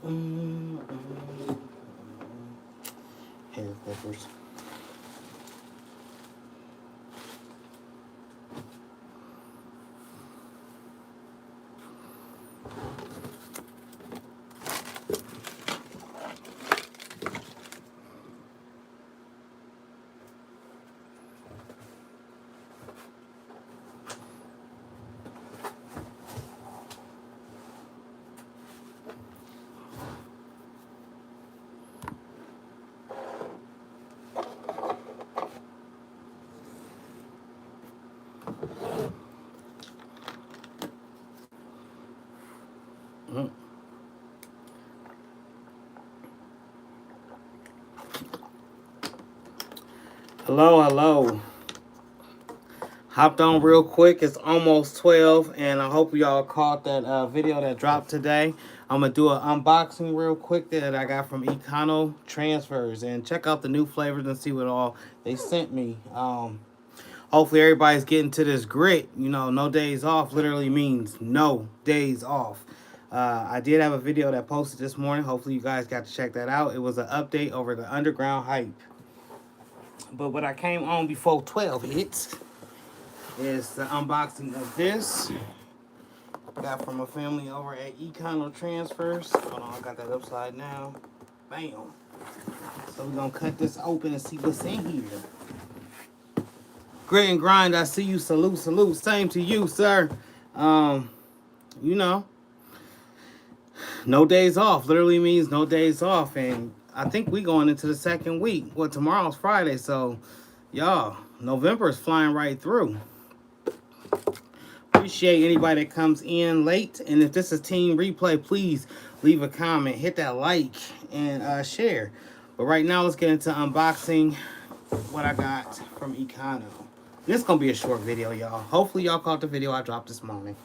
Mm, Hair clippers. Mm. Hello, hello. Hopped on real quick. It's almost 12, and I hope y'all caught that video that dropped today. I'm going to do an unboxing real quick that I got from Econo Transfers, and check out the new flavors and see what all they sent me. Hopefully everybody's getting to this grit. You know, no days off literally means no days off. I did have a video that posted this morning. Hopefully you guys got to check that out. It was an update over the underground hype. But what I came on before 12 hits is the unboxing of this. Got from a family over at Econo Transfers. Hold on, I got that upside down. Bam. So we're going to cut this open and see what's in here. Grit and grind, I see you. Salute, salute. Same to you, sir. You know, no days off literally means no days off. And I think we going into the second week. Well, tomorrow's Friday, so y'all, November is flying right through. Appreciate anybody that comes in late. And if this is team replay, please leave a comment, hit that like, and share. But right now, let's get into unboxing what I got from Econo. This is going to be a short video, y'all. Hopefully, y'all caught the video I dropped this morning.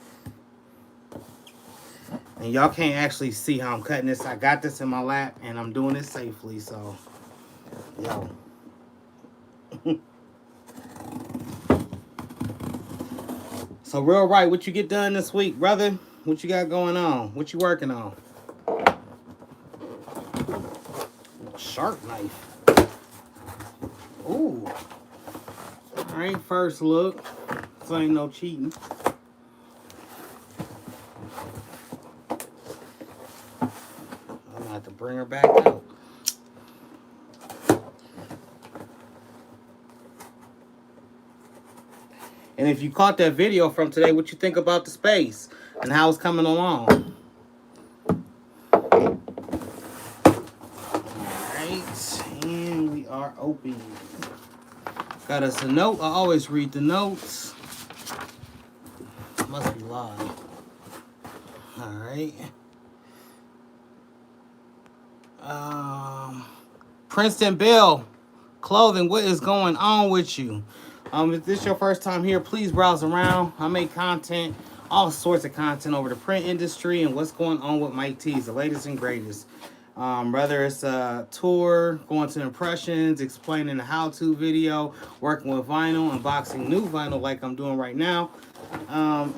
And y'all can't actually see how I'm cutting this. I got this in my lap, and I'm doing it safely, so, yo. So, real right, what you get done this week, brother? What you got going on? What you working on? Sharp knife. Ooh. All right, first look. So ain't no cheating. I'm gonna have to bring her back out. And if you caught that video from today, what you think about the space and how it's coming along? All right, and we are open. Got us a note. I always read the notes. Must be live. All right. Princeton Bill Clothing, what is going on with you? If this is your first time here, please browse around. I make content, all sorts of content over the print industry and what's going on with Mike T's, the latest and greatest. Whether it's a tour, going to impressions, explaining a how-to video, working with vinyl, unboxing new vinyl like I'm doing right now.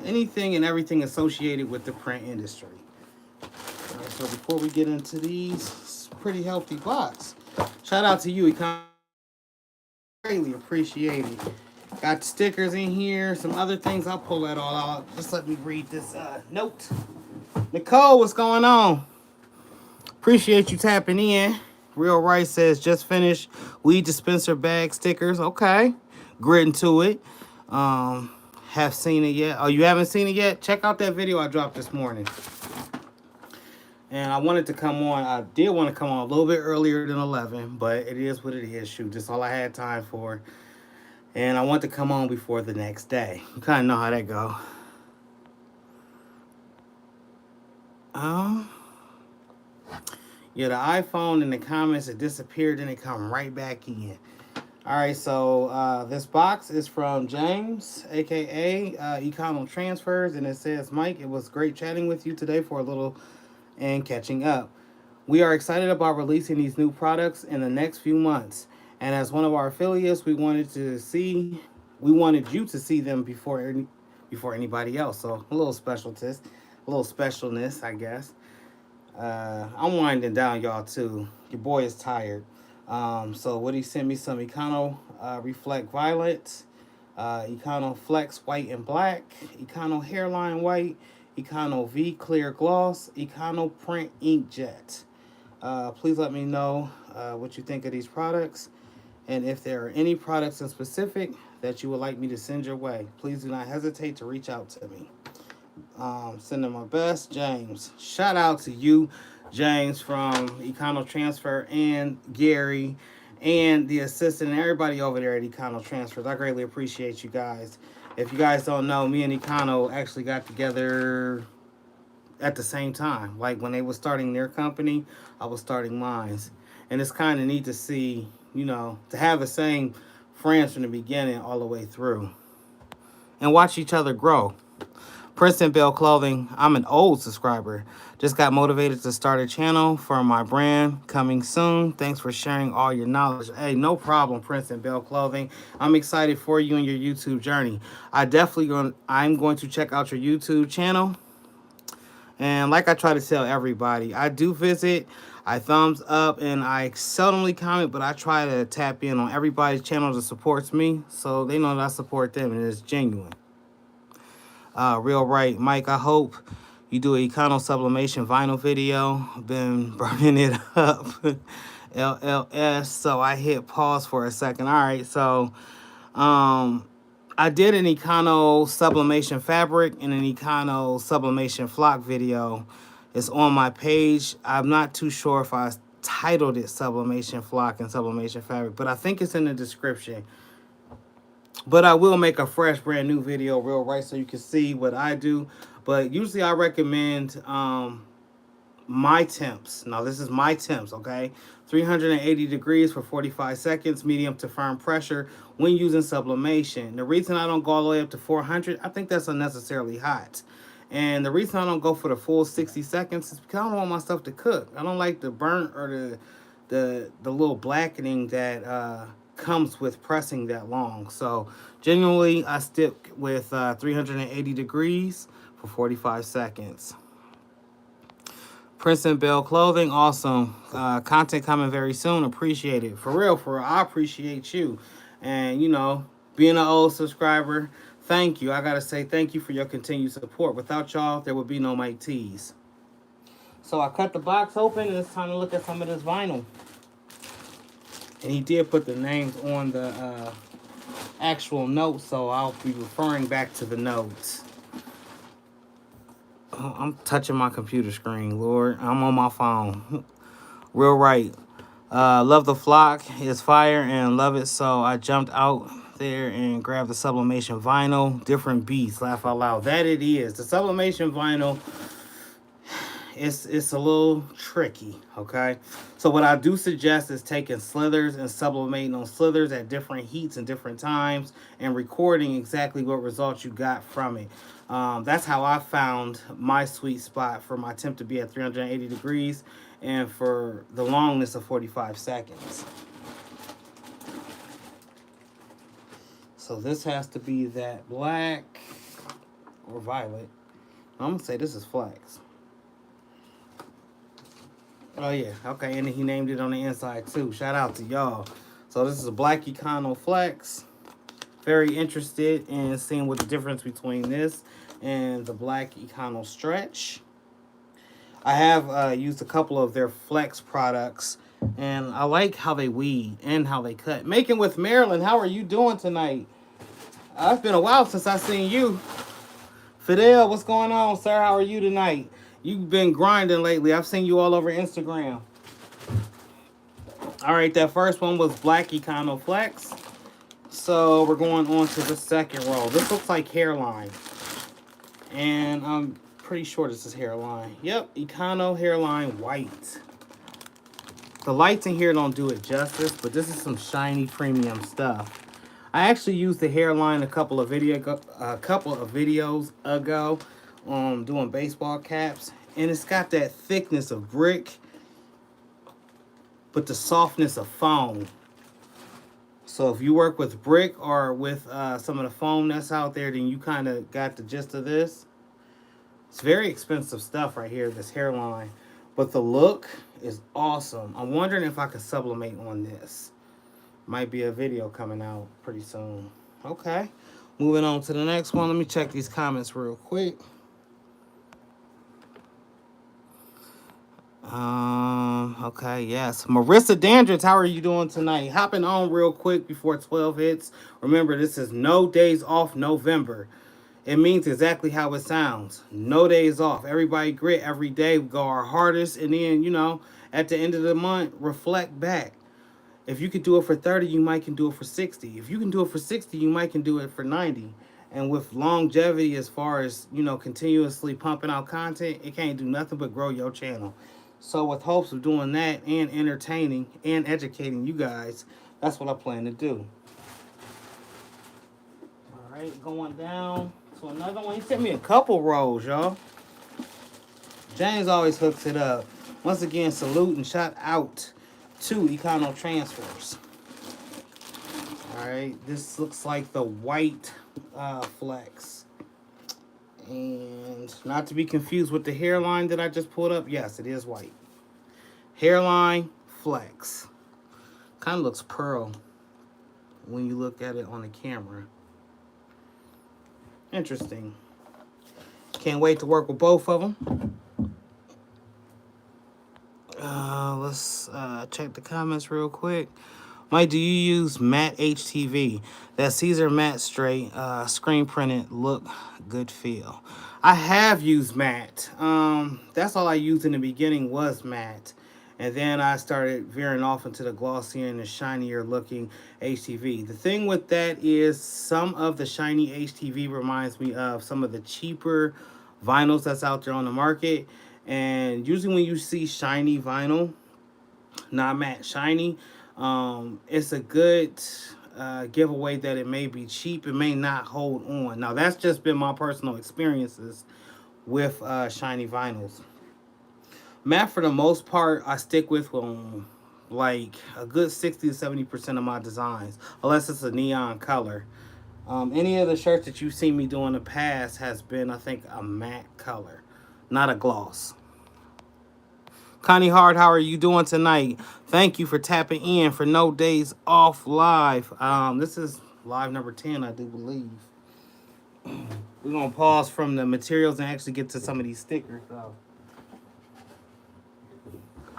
Anything and everything associated with the print industry. Right, so before we get into these, it's a pretty healthy box. Shout out to you, greatly appreciated. Got stickers in here, some other things. I'll pull that all out. Just let me read this note. Nicole, what's going on? Appreciate you tapping in. Real Rice says, just finished weed dispenser bag stickers. Okay. Grit into it. Have seen it yet? Oh, you haven't seen it yet? Check out that video I dropped this morning. And I wanted to come on. I did want to come on a little bit earlier than 11, but it is what it is. Shoot, that's all I had time for. And I want to come on before the next day. You kind of know how that go. Yeah, the iPhone in the comments, it disappeared and it come right back in. All right, so this box is from James, a.k.a. Econo Transfers, and it says, Mike, it was great chatting with you today for a little and catching up. We are excited about releasing these new products in the next few months. And as one of our affiliates, we wanted you to see them before anybody else. So a little specialness, I guess. I'm winding down, y'all, too. Your boy is tired. So what he sent me, some Econo Reflect Violet, Econo Flex White and Black, Econo Hairline White, Econo V Clear Gloss, Econo Print Inkjet. Please let me know what you think of these products, and if there are any products in specific that you would like me to send your way, please do not hesitate to reach out to me. Sending my best, James. Shout out to you, James, from Econo Transfer, and Gary, and the assistant, and everybody over there at Econo Transfers. I greatly appreciate you guys. If you guys don't know, me and Econo actually got together at the same time. Like when they were starting their company, I was starting mine. And it's kind of neat to see, to have the same friends from the beginning all the way through and watch each other grow. Princeton Bell Clothing, I'm an old subscriber. Just got motivated to start a channel for my brand, coming soon. Thanks for sharing all your knowledge. Hey, no problem, Princeton Bell Clothing. I'm excited for you and your YouTube journey. I'm going to check out your YouTube channel. And like I try to tell everybody, I do visit, I thumbs up, and I seldomly comment, but I try to tap in on everybody's channel that supports me, so they know that I support them and it's genuine. Real right, Mike, I hope you do a Econo Sublimation vinyl video. Been burning it up. LLS, so I hit pause for a second. All right, so I did an Econo Sublimation fabric and an Econo Sublimation flock video. It's on my page. I'm not too sure if I titled it Sublimation Flock and Sublimation Fabric, but I think it's in the description. But I will make a fresh, brand new video real right so you can see what I do. But usually I recommend my temps. Now, this is my temps, okay? 380 degrees for 45 seconds, medium to firm pressure when using sublimation. The reason I don't go all the way up to 400, I think that's unnecessarily hot. And the reason I don't go for the full 60 seconds is because I don't want my stuff to cook. I don't like the burnt or the little blackening that comes with pressing that long. So generally I stick with 380 degrees for 45 seconds. Princeton Bell Clothing, awesome. Content coming very soon. Appreciate it. For real, I appreciate you. And, being an old subscriber, thank you. I got to say thank you for your continued support. Without y'all, there would be no Mike T's. So I cut the box open, and it's time to look at some of this vinyl. And he did put the names on the actual notes, so I'll be referring back to the notes. Oh, I'm touching my computer screen, Lord. I'm on my phone. Real right. Love the flock. It's fire and love it. So I jumped out there and grabbed the sublimation vinyl. Different beats. Laugh out loud. That it is. The sublimation vinyl, it's a little tricky, okay? So what I do suggest is taking slithers and sublimating on slithers at different heats and different times and recording exactly what results you got from it. That's how I found my sweet spot for my temp to be at 380 degrees and for the longness of 45 seconds. So this has to be that black or violet. I'm going to say this is flex. Oh, yeah. Okay, and he named it on the inside, too. Shout out to y'all. So this is a black Econo Flex. Very interested in seeing what the difference between this and the black Econo Stretch. I have used a couple of their Flex products, and I like how they weed and how they cut. Making with Marilyn, how are you doing tonight? It's been a while since I've seen you. Fidel, what's going on, sir? How are you tonight? You've been grinding lately. I've seen you all over Instagram. All right, that first one was black Econo Flex. So we're going on to the second roll. This looks like hairline. And I'm pretty sure this is hairline. Yep, Econo hairline white. The lights in here don't do it justice, but this is some shiny premium stuff. I actually used the hairline a couple of videos ago, doing baseball caps, and it's got that thickness of brick, but the softness of foam. So if you work with brick or with some of the foam that's out there, then you kind of got the gist of this. It's very expensive stuff right here, this hairline. But the look is awesome. I'm wondering if I could sublimate on this. Might be a video coming out pretty soon. Okay. Moving on to the next one. Let me check these comments real quick. Okay, yes. Marissa Dandridge, how are you doing tonight? Hopping on real quick before 12 hits. Remember, this is no days off November. It means exactly how it sounds. No days off. Everybody grit every day. We go our hardest. And then, at the end of the month, reflect back. If you could do it for 30, you might can do it for 60. If you can do it for 60, you might can do it for 90. And with longevity, as far as, continuously pumping out content, it can't do nothing but grow your channel. So with hopes of doing that and entertaining and educating you guys, that's what I plan to do. All right, going down to another one. He sent me a couple rolls, y'all. James always hooks it up. Once again, salute and shout out to Econo Transfers. All right, this looks like the white flex. And not to be confused with the hairline that I just pulled up. Yes, it is white. Hairline flex. Kind of looks pearl when you look at it on the camera. Interesting. Can't wait to work with both of them. Let's check the comments real quick. Mike, do you use matte HTV? That Caesar matte straight, screen printed look, good feel. I have used matte. That's all I used in the beginning was matte. And then I started veering off into the glossier and the shinier looking HTV. The thing with that is some of the shiny HTV reminds me of some of the cheaper vinyls that's out there on the market. And usually when you see shiny vinyl, not matte, shiny, it's a good giveaway that it may be cheap. It may not hold on. Now, that's just been my personal experiences with shiny vinyls. Matte, for the most part, I stick with like a good 60 to 70% of my designs, unless it's a neon color. Any of the shirts that you've seen me do in the past has been, I think, a matte color, not a gloss. Connie Hard, how are you doing tonight? Thank you for tapping in for No Days Off Live. This is live number 10, I do believe. We're going to pause from the materials and actually get to some of these stickers, though.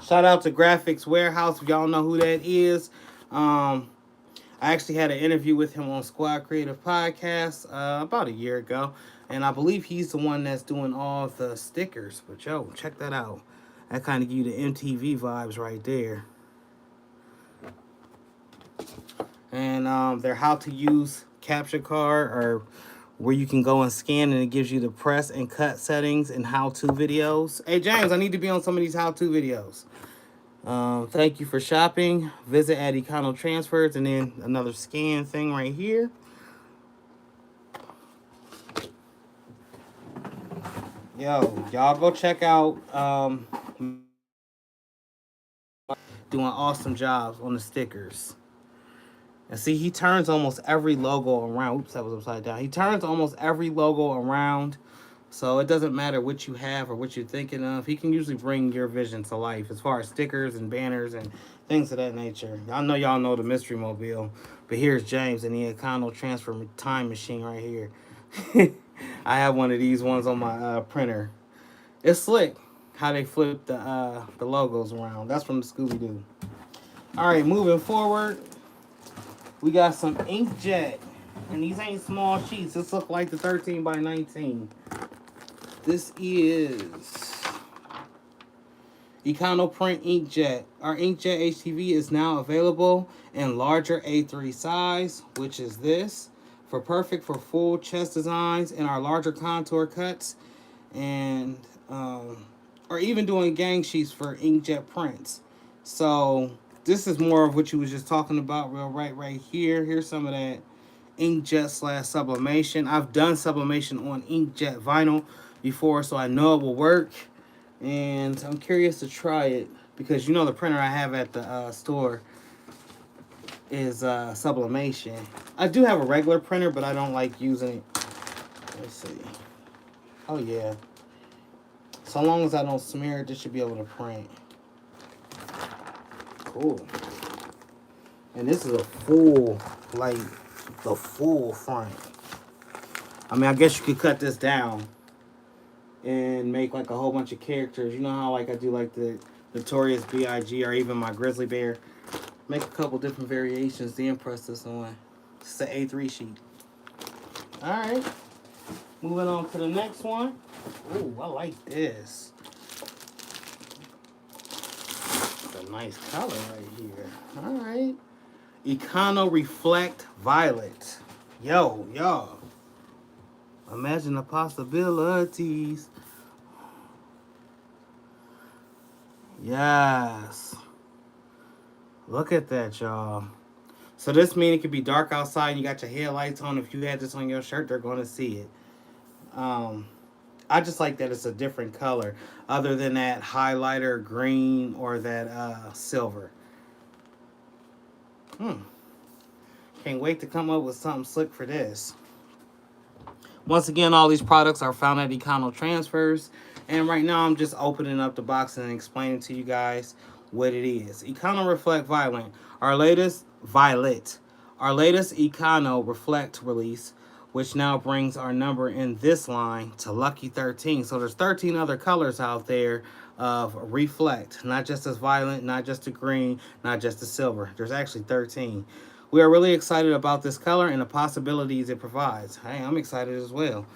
Shout out to Graphics Warehouse, if y'all know who that is. I actually had an interview with him on Squad Creative Podcast about a year ago. And I believe he's the one that's doing all the stickers. But, yo, check that out. That kind of give you the MTV vibes right there. And their how to use capture card, or where you can go and scan and it gives you the press and cut settings and how-to videos. Hey, James, I need to be on some of these how-to videos. Thank you for shopping. Visit at Econo Transfers, and then another scan thing right here. Yo, y'all go check out doing awesome jobs on the stickers. And see, he turns almost every logo around. Oops, that was upside down. He turns almost every logo around. So it doesn't matter what you have or what you're thinking of. He can usually bring your vision to life as far as stickers and banners and things of that nature. I know y'all know the Mystery Mobile, but here's James and the Econo Transfer Time Machine right here. I have one of these ones on my printer. It's slick how they flip the logos around. That's from the Scooby-Doo. All right, moving forward, we got some inkjet. And these ain't small sheets. This look like the 13 by 19. This is Econo Print Inkjet. Our Inkjet HTV is now available in larger A3 size, which is this, for full chest designs and our larger contour cuts, and or even doing gang sheets for inkjet prints. So this is more of what you was just talking about, right here. Here's some of that inkjet / sublimation. I've done sublimation on inkjet vinyl before, so I know it will work, and I'm curious to try it because the printer I have at the store is sublimation. I do have a regular printer, but I don't like using it. Let's see. Oh yeah. So long as I don't smear it, this should be able to print. Cool. And this is a full, like, the full front. I mean, I guess you could cut this down and make like a whole bunch of characters. You know how like I do like the Notorious B.I.G. or even my Grizzly Bear. Make a couple different variations, then press this on. It's the A3 sheet. Alright. Moving on to the next one. Ooh, I like this. It's a nice color right here. Alright. Econo Reflect Violet. Yo, y'all. Imagine the possibilities. Yes. Look at that, y'all. So this means it could be dark outside and you got your headlights on. If you had this on your shirt, they're going to see it. I just like that it's a different color other than that highlighter green or that silver. Can't wait to come up with something slick for this. Once again, all these products are found at Econo Transfers. And right now, I'm just opening up the box and explaining to you guys what it is. Econo Reflect Violet. Our latest Econo Reflect release, which now brings our number in this line to lucky 13. So there's 13 other colors out there of Reflect. Not just as violet, not just the green, not just the silver. There's actually 13. We are really excited about this color and the possibilities it provides. Hey, I'm excited as well.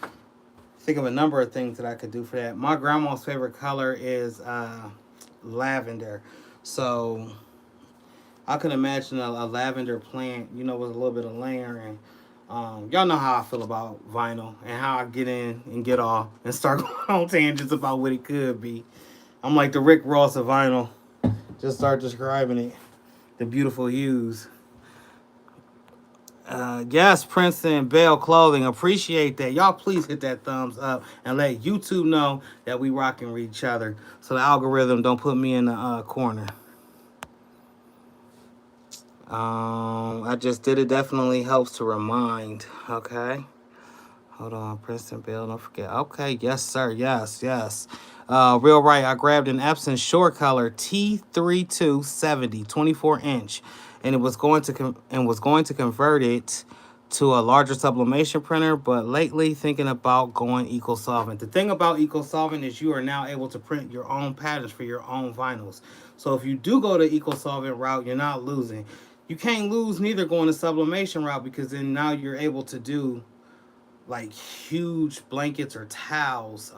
Think of a number of things that I could do for that. My grandma's favorite color is lavender. So I could imagine a lavender plant, you know, with a little bit of layering. Y'all know how I feel about vinyl and how I get in and get off and start going on tangents about what it could be. I'm like the Rick Ross of vinyl. Just start describing it. The beautiful hues. Yes, Princeton Bell Clothing. Appreciate that. Y'all please hit that thumbs up and let YouTube know that we rocking with each other so the algorithm don't put me in the corner. I just did it. Definitely helps to remind. Okay. Hold on. Princeton Bell. Don't forget. Okay. Yes, sir. Yes. Real right. I grabbed an Epson short color T3270 24-inch. And it was going to convert it to a larger sublimation printer, but lately thinking about going eco solvent. The thing about eco solvent is you are now able to print your own patterns for your own vinyls. So if you do go the eco solvent route, you're not losing. You can't lose neither going the sublimation route because then now you're able to do like huge blankets or towels.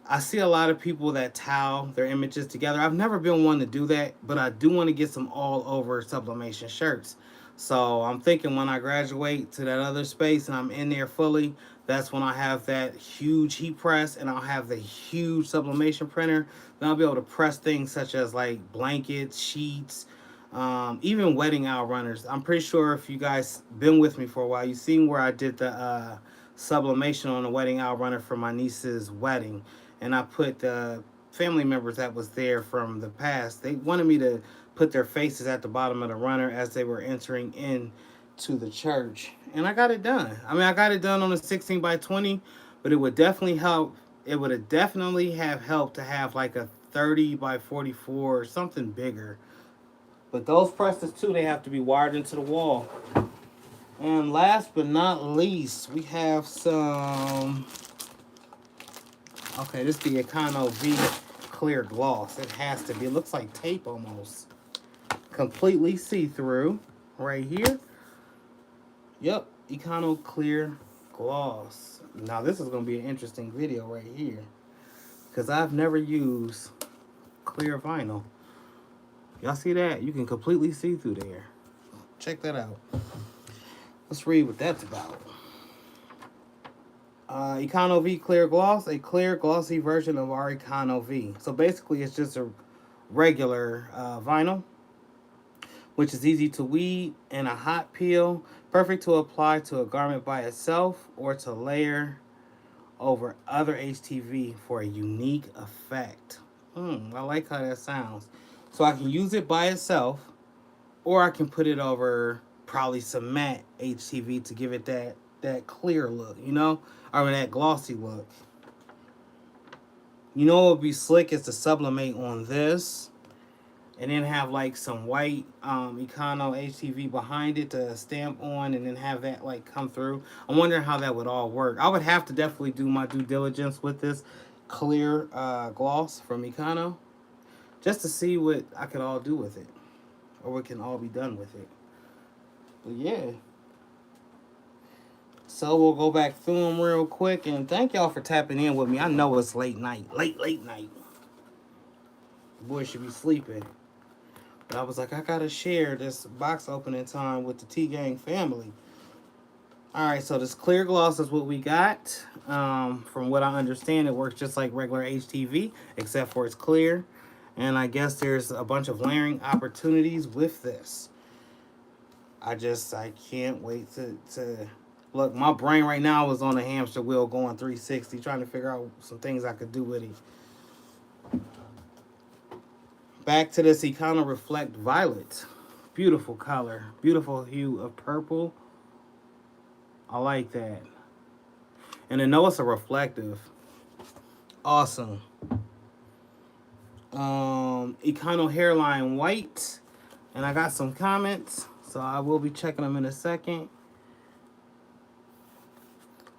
I see a lot of people that towel their images together. I've never been one to do that, but I do want to get some all-over sublimation shirts. So I'm thinking when I graduate to that other space and I'm in there fully, that's when I have that huge heat press and I'll have the huge sublimation printer. Then I'll be able to press things such as like blankets, sheets, even wedding outrunners. I'm pretty sure if you guys been with me for a while, you've seen where I did the sublimation on the wedding outrunner for my niece's wedding. And I put the family members that was there from the past. They wanted me to put their faces at the bottom of the runner as they were entering into the church. And I got it done. I mean, I got it done on a 16 by 20, but it would definitely help. It would have definitely have helped to have like a 30 by 44 or something bigger. But those presses too, they have to be wired into the wall. And last but not least, we have some... Okay, this is the Econo V clear gloss. It has to be. It looks like tape almost. Completely see-through right here. Yep, Econo clear gloss. Now this is going to be an interesting video right here because I've never used clear vinyl. Y'all see that? You can completely see through there. Check that out. Let's read what that's about. Econo V Clear Gloss, a clear glossy version of our Econo V. So basically it's just a regular vinyl, which is easy to weed and a hot peel, perfect to apply to a garment by itself or to layer over other HTV for a unique effect. I like how that sounds. So I can use it by itself or I can put it over probably some matte HTV to give it that clear look, you know? Or that glossy look. You know what would be slick is to sublimate on this. And then have like some white Econo HTV behind it to stamp on, and then have that like come through. I'm wondering how that would all work. I would have to definitely do my due diligence with this clear gloss from Econo, just to see what I could all do with it, or what can all be done with it. But yeah. So we'll go back through them real quick, and thank y'all for tapping in with me. I know it's late night, late night. The boy should be sleeping. But I was like, I gotta share this box opening time with the T-Gang family. Alright, so this clear gloss is what we got. From what I understand, it works just like regular HTV, except for it's clear. And I guess there's a bunch of layering opportunities with this. I can't wait to look. My brain right now is on a hamster wheel going 360, trying to figure out some things I could do with it. Back to this Econo Reflect Violet. Beautiful color. Beautiful hue of purple. I like that. And I know it's a reflective. Awesome. Econo Hairline White. And I got some comments, so I will be checking them in a second.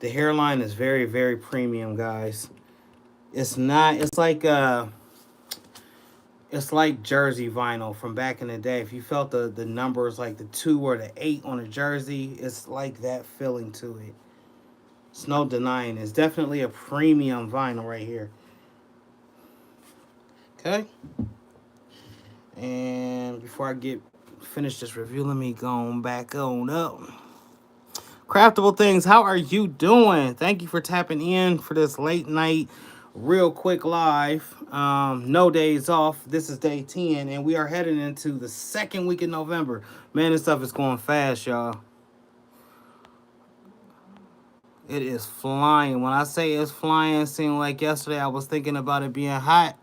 The hairline is very, very premium, guys. It's not, it's like jersey vinyl from back in the day. If you felt the numbers like the 2 or the 8 on a jersey, it's like that feeling to it. It's no denying. It's definitely a premium vinyl right here. Okay. And before I finish this review, let me go back on up. Craftable Things, how are you doing? Thank you for tapping in for this late night, real quick live. No days off. This is day 10, and we are heading into the second week of November. Man, this stuff is going fast, y'all. It is flying. When I say it's flying, it seemed like yesterday I was thinking about it being hot,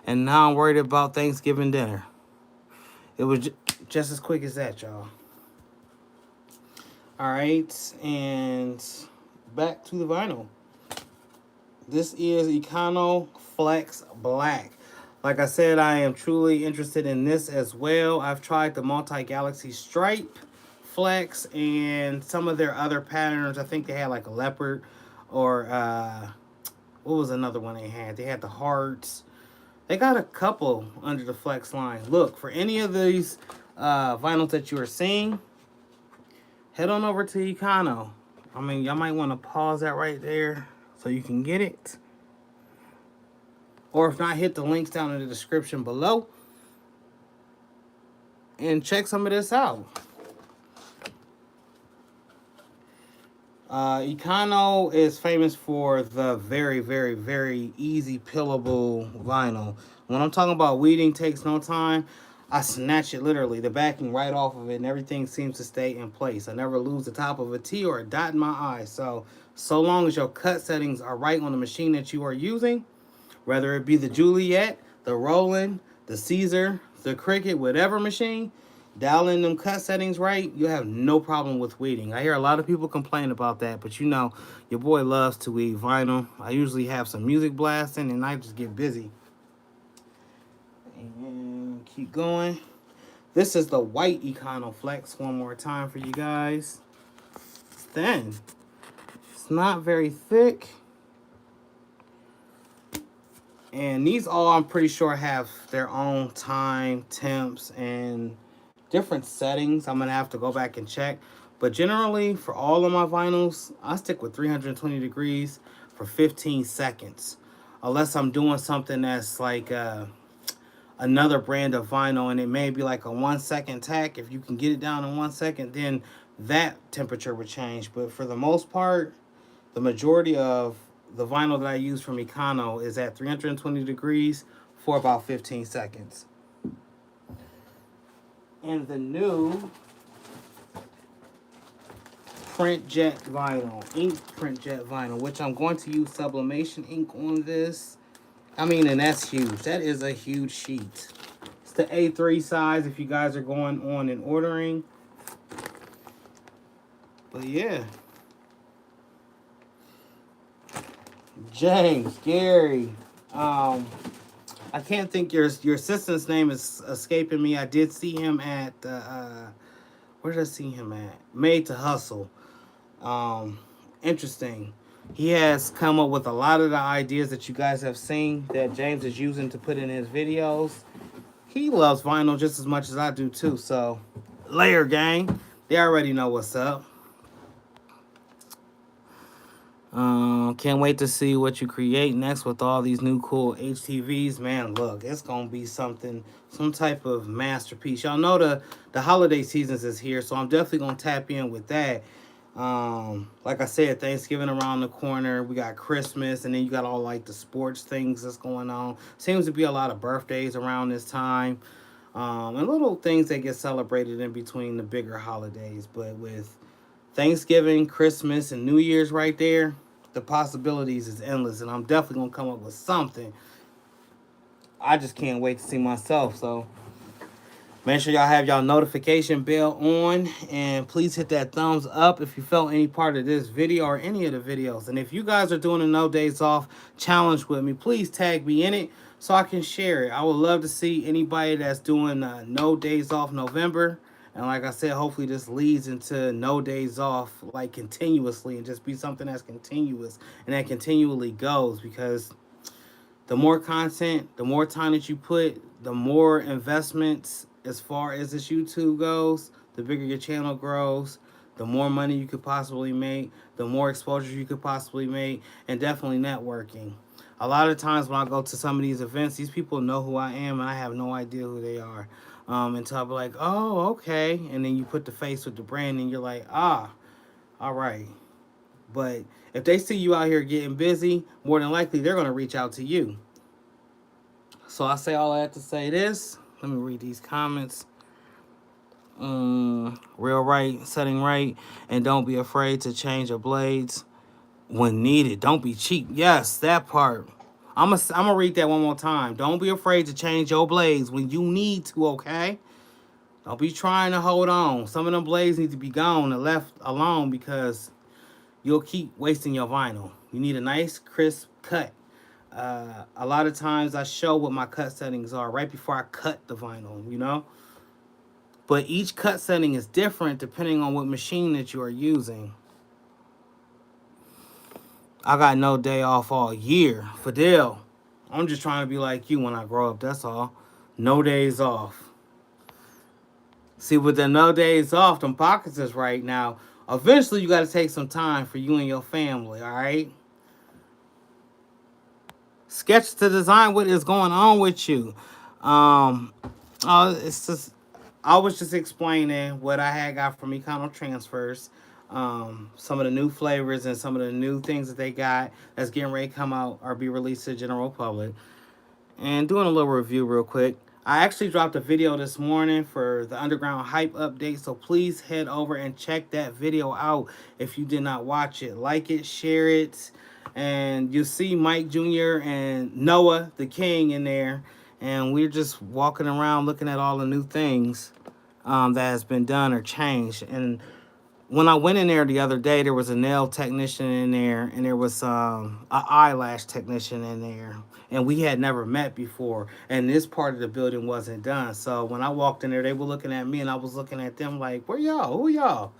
and now I'm worried about Thanksgiving dinner. It was just as quick as that, y'all. All right, and back to the vinyl. This is Econo Flex Black. Like I said, I am truly interested in this as well. I've tried the Multi-Galaxy Stripe Flex and some of their other patterns. I think they had like a leopard, or what was another one they had? They had the hearts. They got a couple under the Flex line. Look, for any of these vinyls that you are seeing, head on over to Econo. I mean, y'all might want to pause that right there so you can get it. Or if not, hit the links down in the description below and check some of this out. Econo is famous for the very, very, very easy peelable vinyl. When I'm talking about weeding takes no time, I snatch it literally, the backing right off of it, and everything seems to stay in place. I never lose the top of a T or a dot in my eye. So long as your cut settings are right on the machine that you are using, whether it be the Juliet, the Roland, the Caesar, the Cricut, whatever machine, dial in them cut settings right, you'll have no problem with weeding. I hear a lot of people complain about that, but you know, your boy loves to weed vinyl. I usually have some music blasting, and I just get busy. And keep going. This is the white Econo Flex one more time for you guys. It's thin. It's not very thick. And these all, I'm pretty sure, have their own time, temps, and different settings. I'm going to have to go back and check. But generally, for all of my vinyls, I stick with 320 degrees for 15 seconds. Unless I'm doing something that's like another brand of vinyl, and it may be like a 1 second tack. If you can get it down in 1 second, then that temperature would change. But for the most part, the majority of the vinyl that I use from Econo is at 320 degrees for about 15 seconds. And the new print jet vinyl, ink print jet vinyl, which I'm going to use sublimation ink on this. I mean, and that's huge. That is a huge sheet. It's the A3 size if you guys are going on and ordering. But yeah. James, Gary, Um, I can't think your assistant's name is escaping me. I did see him at where did I see him at? Made to Hustle. Um, Interesting. He has come up with a lot of the ideas that you guys have seen that James is using to put in his videos. He loves vinyl just as much as I do too. So, Layer Gang, they already know what's up. Can't wait to see what you create next with all these new cool HTVs. Man, look, it's gonna be something, some type of masterpiece. Y'all know the holiday seasons is here, so I'm definitely gonna tap in with that. Like I said, Thanksgiving around the corner. We got Christmas, and then you got all like the sports things that's going on. Seems to be a lot of birthdays around this time, and little things that get celebrated in between the bigger holidays. But with Thanksgiving, Christmas, and New Year's right there, the possibilities is endless, and I'm definitely gonna come up with something. I just can't wait to see myself. So make sure y'all have y'all notification bell on, and please hit that thumbs up if you felt any part of this video or any of the videos. And if you guys are doing a no days off challenge with me, please tag me in it so I can share it. I would love to see anybody that's doing no days off November. And like I said, hopefully this leads into no days off like continuously, and just be something that's continuous and that continually goes, because the more content, the more time that you put, the more investments as far as this YouTube goes, the bigger your channel grows, the more money you could possibly make, the more exposure you could possibly make, and definitely networking. A lot of times when I go to some of these events, these people know who I am, and I have no idea who they are. Until I'll be like, oh, okay. And then you put the face with the brand, and you're like, ah, all right. But if they see you out here getting busy, more than likely they're going to reach out to you. So I say all I have to say this. Let me read these comments. Real right, setting right, and don't be afraid to change your blades when needed. Don't be cheap. Yes, that part. I'm gonna read that one more time. Don't be afraid to change your blades when you need to, okay? Don't be trying to hold on. Some of them blades need to be gone and left alone, because you'll keep wasting your vinyl. You need a nice, crisp cut. A lot of times I show what my cut settings are right before I cut the vinyl. But each cut setting is different depending on what machine that you are using. I got no day off all year. Fidel, I'm just trying to be like you when I grow up, that's all. No days off. See, with the no days off, them pockets is right now. Eventually, you got to take some time for you and your family, all right? Sketch to design what is going on with you. Um, it's just, I was just explaining what I had got from Econo Transfers. Some of the new flavors and some of the new things that they got that's getting ready to come out or be released to the general public. And doing a little review real quick. I actually dropped a video this morning for the Underground Hype update, so please head over and check that video out if you did not watch it. Like it, share it, and you'll see Mike Jr. and Noah, the King, in there. And we're just walking around looking at all the new things that has been done or changed. And when I went in there the other day, there was a nail technician in there, and there was an eyelash technician in there, and we had never met before. And this part of the building wasn't done. So when I walked in there, they were looking at me, and I was looking at them like, "Where y'all? Who y'all?"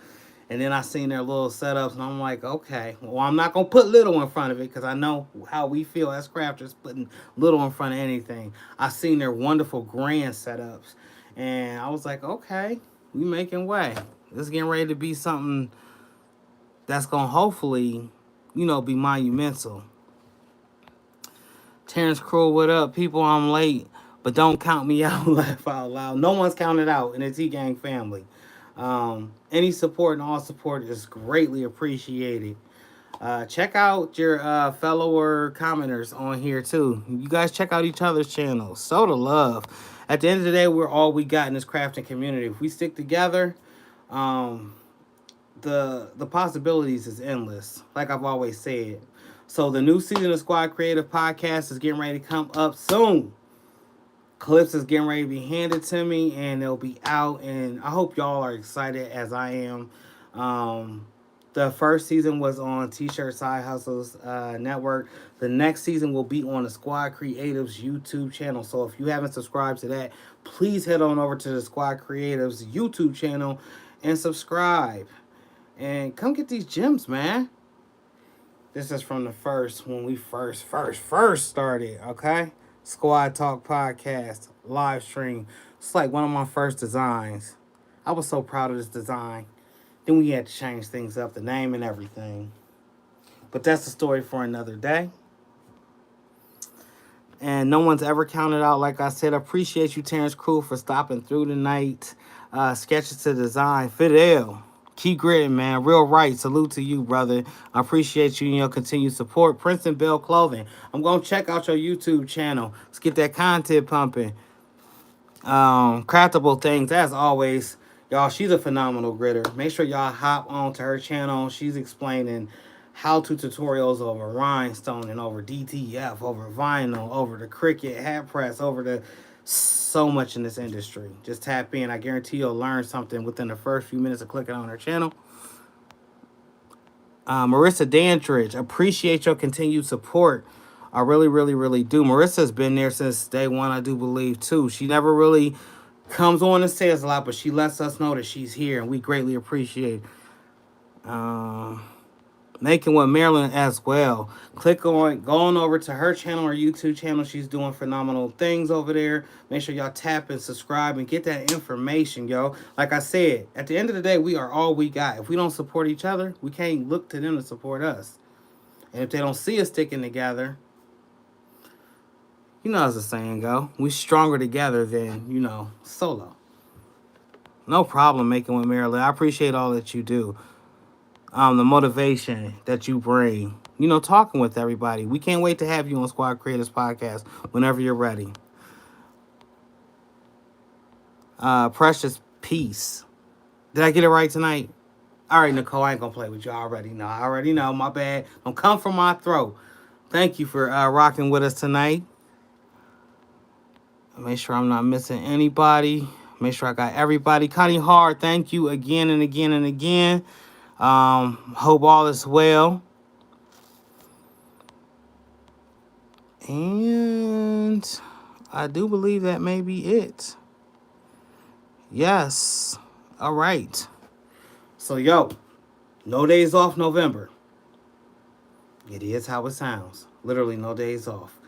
And then I seen their little setups, and I'm like, "Okay, well, I'm not gonna put little in front of it, because I know how we feel as crafters putting little in front of anything." I seen their wonderful grand setups, and I was like, "Okay, we making way. This is getting ready to be something that's going to hopefully, be monumental." Terrence Crow, what up? People, I'm late, but don't count me out. Laugh out loud. No one's counted out in the T-Gang family. Any support and all support is greatly appreciated. Check out your fellow commenters on here, too. You guys check out each other's channels. So the love. At the end of the day, we're all we got in this crafting community. If we stick together, the possibilities is endless, like I've always said. So the new season of Squad Creative Podcast is getting ready to come up soon. Clips is getting ready to be handed to me, and they'll be out, and I hope y'all are excited as I am. The first season was on T-Shirt Side Hustles Network. The next season will be on the Squad Creatives YouTube channel. So if you haven't subscribed to that, please head on over to the Squad Creatives YouTube channel and subscribe. And come get these gems, man. This is from the first, when we first started, okay? Squad Talk Podcast, live stream. It's like one of my first designs. I was so proud of this design. Then we had to change things up, the name and everything. But that's the story for another day. And no one's ever counted out. Like I said, appreciate you, Terrence Crew, for stopping through tonight. Sketches to Design. Fidel, keep gritting, man. Real right. Salute to you, brother. I appreciate you and your continued support. Princeton Bell Clothing. I'm going to check out your YouTube channel. Let's get that content pumping. Craftable Things, as always. Y'all, she's a phenomenal gritter. Make sure y'all hop on to her channel. She's explaining how-to tutorials over rhinestone and over DTF, over vinyl, over the Cricut hat press, over the so much in this industry. Just tap in. I guarantee you'll learn something within the first few minutes of clicking on her channel. Marissa Dandridge, appreciate your continued support. I really, really, really do. Marissa's been there since day one, I do believe, too. She never really comes on and says a lot, but she lets us know that she's here, and we greatly appreciate Making with Marilyn as well. Go on over to her channel or YouTube channel. She's doing phenomenal things over there. Make sure y'all tap and subscribe and get that information, yo. Like I said, at the end of the day, we are all we got. If we don't support each other, we can't look to them to support us. And if they don't see us sticking together, you know as the saying go, we stronger together than, solo. No problem making with Marilyn. I appreciate all that you do. The motivation that you bring, talking with everybody. We can't wait to have you on Squad Creators Podcast whenever you're ready. Precious Peace. Did I get it right tonight? All right, Nicole, I ain't gonna play with you. I already know. My bad. Don't come from my throat. Thank you for rocking with us tonight. Make sure I'm not missing anybody. Make sure I got everybody. Connie Hard, thank you again and again and again. Hope all is well. And I do believe that may be it. Yes. All right. So, no days off November. It is how it sounds. Literally no days off.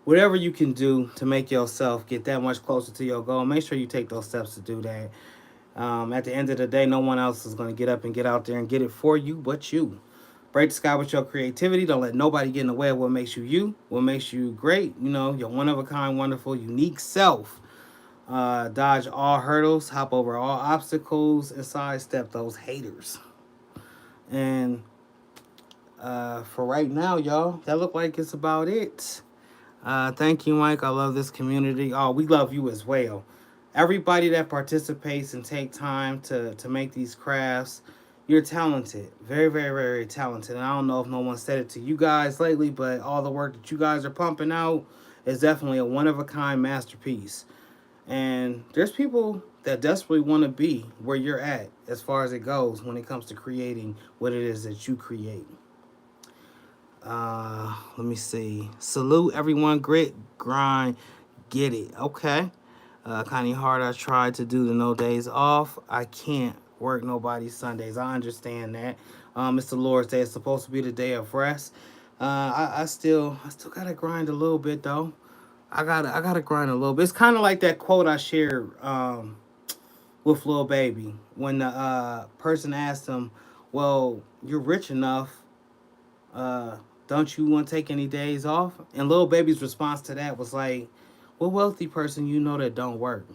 Whatever you can do to make yourself get that much closer to your goal, make sure you take those steps to do that. At the end of the day, no one else is going to get up and get out there and get it for you but you. Break the sky with your creativity. Don't let nobody get in the way of what makes you, what makes you great. Your one-of-a-kind, wonderful, unique self. Dodge all hurdles, hop over all obstacles, and sidestep those haters. And for right now, y'all, that look like it's about it. Thank you, Mike. I love this community. Oh, we love you as well. Everybody that participates and take time to make these crafts, you're talented. Very, very, very talented. And I don't know if no one said it to you guys lately, but all the work that you guys are pumping out is definitely a one-of-a-kind masterpiece. And there's people that desperately want to be where you're at as far as it goes when it comes to creating what it is that you create. Let me see. Salute everyone. Grit, grind, get it. Okay. Kind of hard. I tried to do the no days off. I can't work nobody's Sundays. I understand that. It's the Lord's Day. It's supposed to be the day of rest. I still gotta grind a little bit though. I gotta grind a little bit. It's kind of like that quote I shared with Lil Baby when the person asked him, "Well, you're rich enough. Don't you want to take any days off?" And Lil Baby's response to that was like, "What wealthy person you know that don't work?"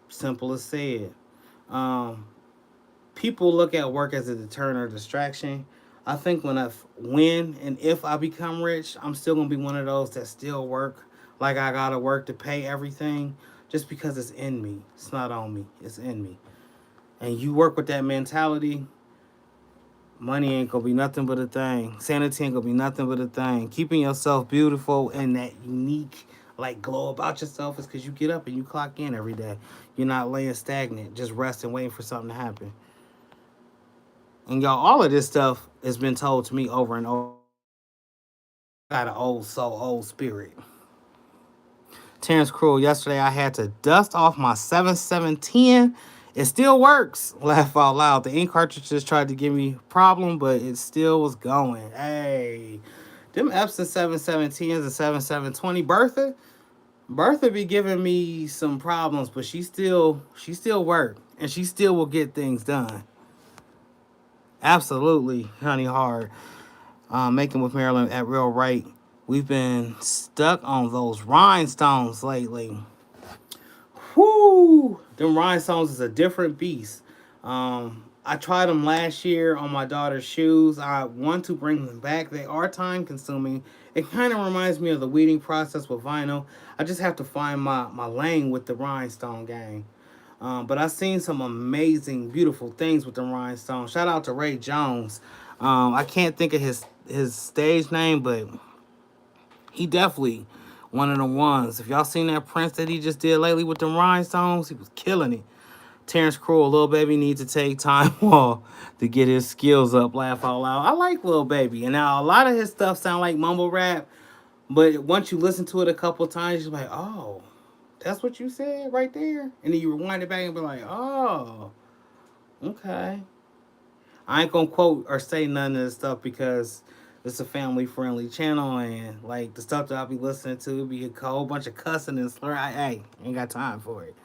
Simple as said. People look at work as a deterrent or distraction. I think when and if I become rich, I'm still going to be one of those that still work like I got to work to pay everything just because it's in me. It's not on me. It's in me. And you work with that mentality, money ain't going to be nothing but a thing. Sanity ain't going to be nothing but a thing. Keeping yourself beautiful in that unique like glow about yourself is because you get up and you clock in every day. You're not laying stagnant, just resting, waiting for something to happen. And y'all, all of this stuff has been told to me over and over. Got an old soul, old spirit. Terrence Cruel, yesterday I had to dust off my 7710. It still works. Laugh out loud. The ink cartridges tried to give me a problem, but it still was going. Hey, them Epson 7710s and 7720. Bertha be giving me some problems, but she still work and she still will get things done. Absolutely, honey hard. Making with Marilyn at Real Right. We've been stuck on those rhinestones lately. Whoo! Them rhinestones is a different beast. I tried them last year on my daughter's shoes. I want to bring them back. They are time consuming. It kind of reminds me of the weeding process with vinyl. I just have to find my lane with the rhinestone game. But I've seen some amazing, beautiful things with the rhinestones. Shout out to Ray Jones. I can't think of his stage name, but he definitely one of the ones. If y'all seen that Prince that he just did lately with the rhinestones, he was killing it. Terrence Cruel, Lil Baby needs to take time off to get his skills up. Laugh out loud. I like Lil Baby, and now a lot of his stuff sound like mumble rap, but once you listen to it a couple times, you're like, oh, that's what you said right there, and then you rewind it back and be like, oh, okay. I ain't gonna quote or say none of this stuff because it's a family friendly channel, and like the stuff that I'll be listening to be a whole bunch of cussing and slur. Hey, ain't got time for it.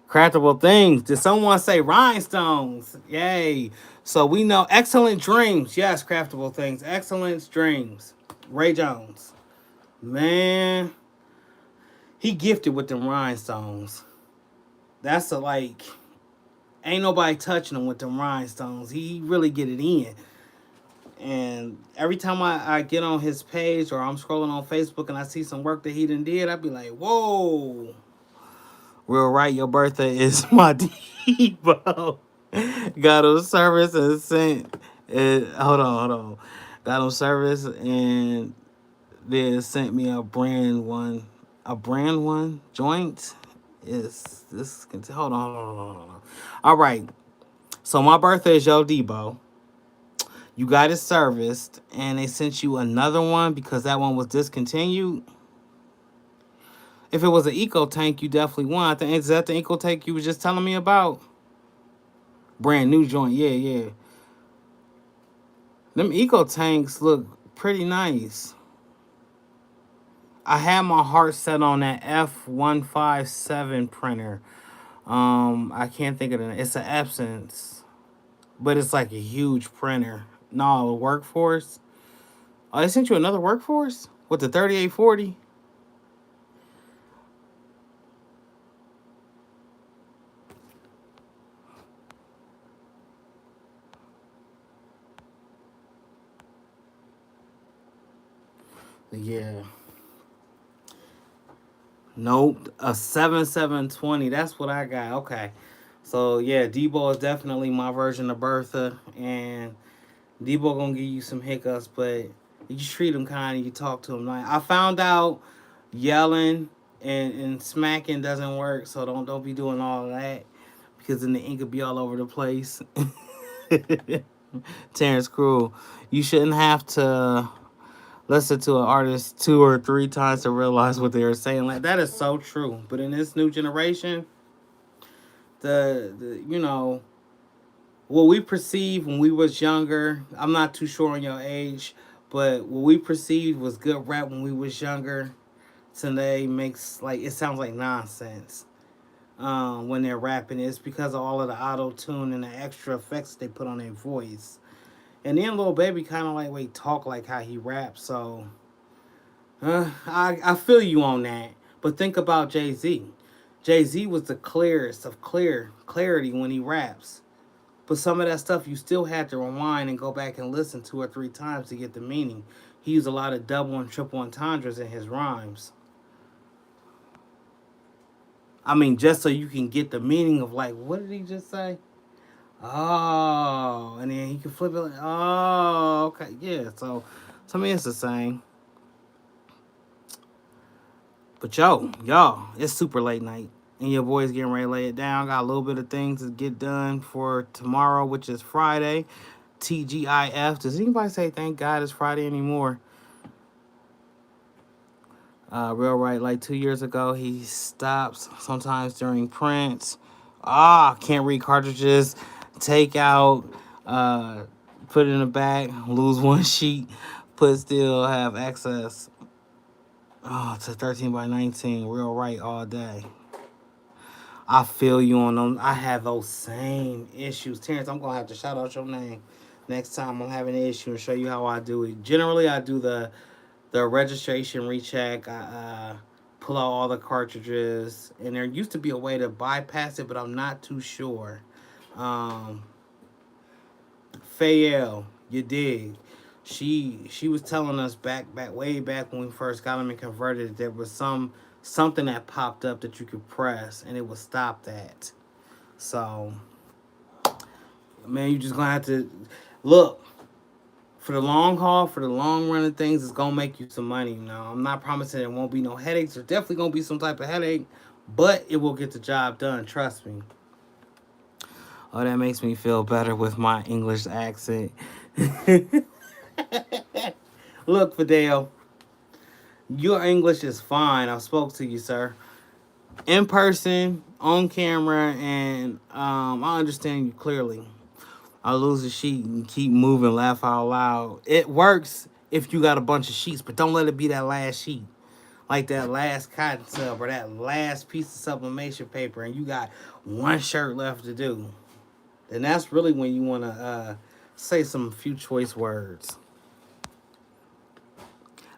Craftable things. Did someone say rhinestones? Yay. So we know excellent dreams. Yes, craftable things. Excellent dreams. Ray Jones. Man, he gifted with them rhinestones. That's a like, ain't nobody touching him with them rhinestones. He really get it in. And every time I get on his page or I'm scrolling on Facebook and I see some work that he done did, I'd be like, whoa. Real right, your birthday is my Debo. Got him service and sent. Hold on. Got him service and then sent me a brand one joint. Is this? Hold on. All right. So my birthday is your Debo. You got it serviced, and they sent you another one because that one was discontinued. If it was an eco tank, you definitely won. I think is that the eco tank you was just telling me about? Brand new joint, yeah. Them eco tanks look pretty nice. I had my heart set on that F157 printer. I can't think of it. It's an Epson, but it's like a huge printer. No, Workforce. Oh, they sent you another Workforce with the 3840. Yeah. Nope, a 7720. That's what I got. Okay. So yeah, Debo is definitely my version of Bertha, and Debo gonna give you some hiccups, but you treat him kind and you talk to him. Like I found out, yelling and smacking doesn't work, so don't be doing all of that because then the ink will be all over the place. Terrence Cruel, you shouldn't have to listen to an artist two or three times to realize what they are saying. Like that is so true. But in this new generation, the what we perceived when we was younger. I'm not too sure on your age, but what we perceived was good rap when we was younger. Today makes like it sounds like nonsense. When they're rapping, it's because of all of the auto tune and the extra effects they put on their voice. And then Lil Baby kind of like wait talk like how he raps, so I feel you on that. But think about Jay Z. Jay Z was the clearest of clarity when he raps. But some of that stuff you still had to rewind and go back and listen two or three times to get the meaning. He used a lot of double and triple entendres in his rhymes. I mean, just so you can get the meaning of like, what did he just say? Oh, and then he can flip it like, oh, okay, yeah. So to me, it's the same. But y'all, it's super late night. And your boy's getting ready to lay it down. Got a little bit of things to get done for tomorrow, which is Friday. TGIF. Does anybody say thank God it's Friday anymore? Real right, like 2 years ago, he stops sometimes during prints. Can't read cartridges. Take out, uh, put it in the back, lose one sheet, put still have access. To 13 by 19, real right all day. I feel you on them. I have those same issues. Terrence, I'm going to have to shout out your name next time I'm having an issue and show you how I do it. Generally, I do the registration recheck. I pull out all the cartridges. And there used to be a way to bypass it, but I'm not too sure. Um, Fayelle, you dig. She was telling us back way back when we first got them and converted, there was something that popped up that you could press and it would stop that. So man, you just gonna have to look for the long haul, for the long run of things. It's gonna make you some money. Now I'm not promising there won't be no headaches. There's definitely gonna be some type of headache, but it will get the job done. Trust me. Oh, that makes me feel better with my English accent. Look, Fidel, your English is fine. I spoke to you, sir. In person, on camera, and I understand you clearly. I lose a sheet and keep moving, laugh out loud. It works if you got a bunch of sheets, but don't let it be that last sheet. Like that last cotton sub or that last piece of sublimation paper, and you got one shirt left to do. Then that's really when you want to say some few choice words.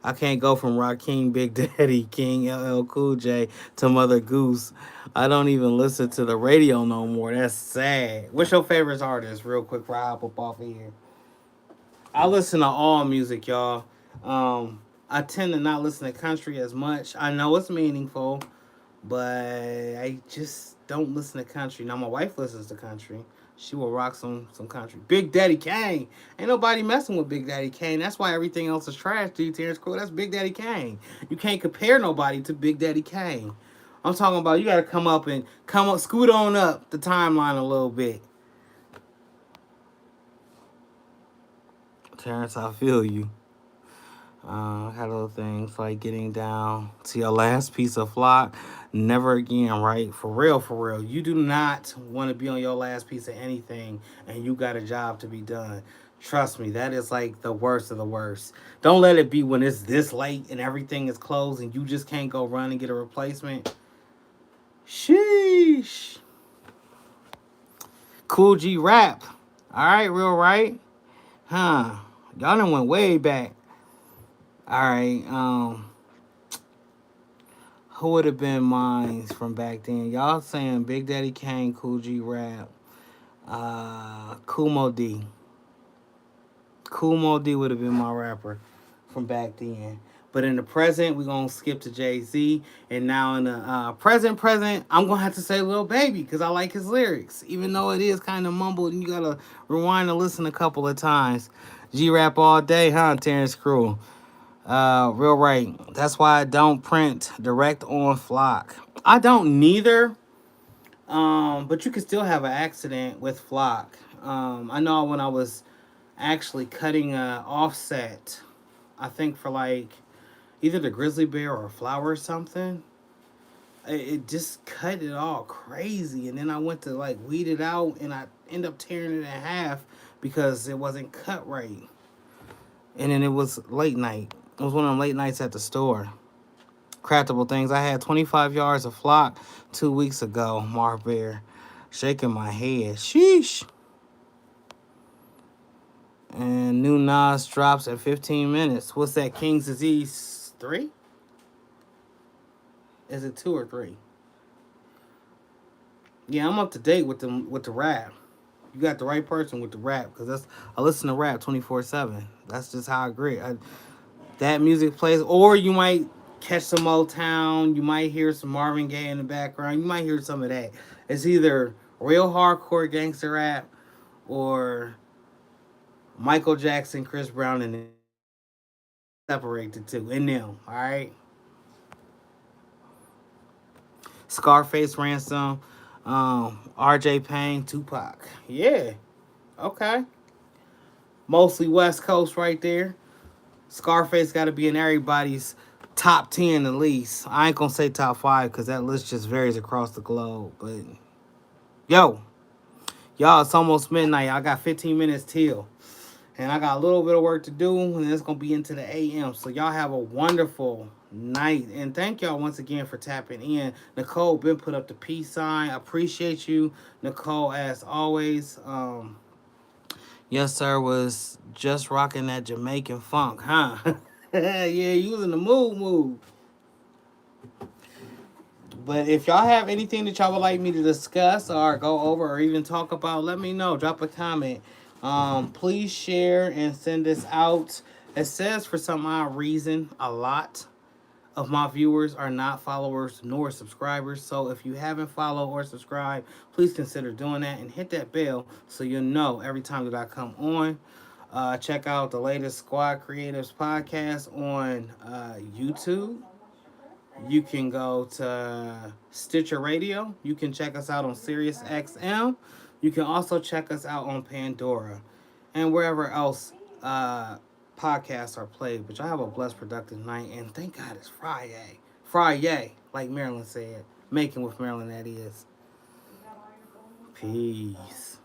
I can't go from Rakim, Big Daddy, King, LL Cool J to Mother Goose. I don't even listen to the radio no more. That's sad. What's your favorite artist, real quick, before I hop up off of here? I listen to all music, y'all. I tend to not listen to country as much. I know it's meaningful, but I just don't listen to country. Now my wife listens to country. She will rock some country. Big Daddy Kane. Ain't nobody messing with Big Daddy Kane. That's why everything else is trash, dude. Terrence Crow. That's Big Daddy Kane. You can't compare nobody to Big Daddy Kane. I'm talking about you gotta come up, scoot on up the timeline a little bit. Terrence, I feel you. Had little things like getting down to your last piece of flock. Never again, right? For real, for real. You do not want to be on your last piece of anything and you got a job to be done. Trust me, that is like the worst of the worst. Don't let it be when it's this late and everything is closed and you just can't go run and get a replacement. Sheesh. Cool G rap. All right, real right? Huh. Y'all done went way back. All right. Who would have been mine from back then? Y'all saying Big Daddy Kane, Cool G Rap, Kumo D. Kumo D would have been my rapper from back then. But in the present, we're going to skip to Jay-Z. And now in the present, I'm going to have to say Lil Baby because I like his lyrics. Even though it is kind of mumbled and you got to rewind and listen a couple of times. G-Rap all day, huh, Terrence Crew? Real right. That's why I don't print direct on flock. I don't neither. But you can still have an accident with flock. I know when I was actually cutting a offset, I think for like either the grizzly bear or a flower or something, it just cut it all crazy. And then I went to like weed it out and I end up tearing it in half because it wasn't cut right. And then it was late night. It was one of them late nights at the store. Craftable things. I had 25 yards of flock 2 weeks ago, Mark Bear. Shaking my head. Sheesh. And new Nas drops at 15 minutes. What's that, King's Disease 3? Is it 2 or 3? Yeah, I'm up to date with the rap. You got the right person with the rap because I listen to rap 24/7. That's just how I agree. That music plays, or you might catch some Motown. You might hear some Marvin Gaye in the background. You might hear some of that. It's either real hardcore gangster rap or Michael Jackson, Chris Brown, and separate the two in them. All right. Scarface Ransom, RJ Payne, Tupac. Yeah, okay. Mostly West Coast right there. Scarface got to be in everybody's top 10 at least. I ain't going to say top 5 because that list just varies across the globe. But, yo, y'all, it's almost midnight. I got 15 minutes till. And I got a little bit of work to do, and it's going to be into the AM. So y'all have a wonderful night. And thank y'all once again for tapping in. Nicole been put up the peace sign. I appreciate you, Nicole, as always. Yes, sir, was just rocking that Jamaican funk, huh? Yeah, you was in the mood. But if y'all have anything that y'all would like me to discuss or go over or even talk about, let me know. Drop a comment. Please share and send this out. It says for some odd reason, a lot of my viewers are not followers nor subscribers. So if you haven't followed or subscribed, please consider doing that and hit that bell so you'll know every time that I come on. Check out the latest Squad Creatives podcast on YouTube. You can go to Stitcher Radio. You can check us out on Sirius XM. You can also check us out on Pandora and wherever else podcasts are played. But y'all have a blessed, productive night. And thank God it's Friday. Friday, like Marilyn said. Making with Marilyn, that is. Peace.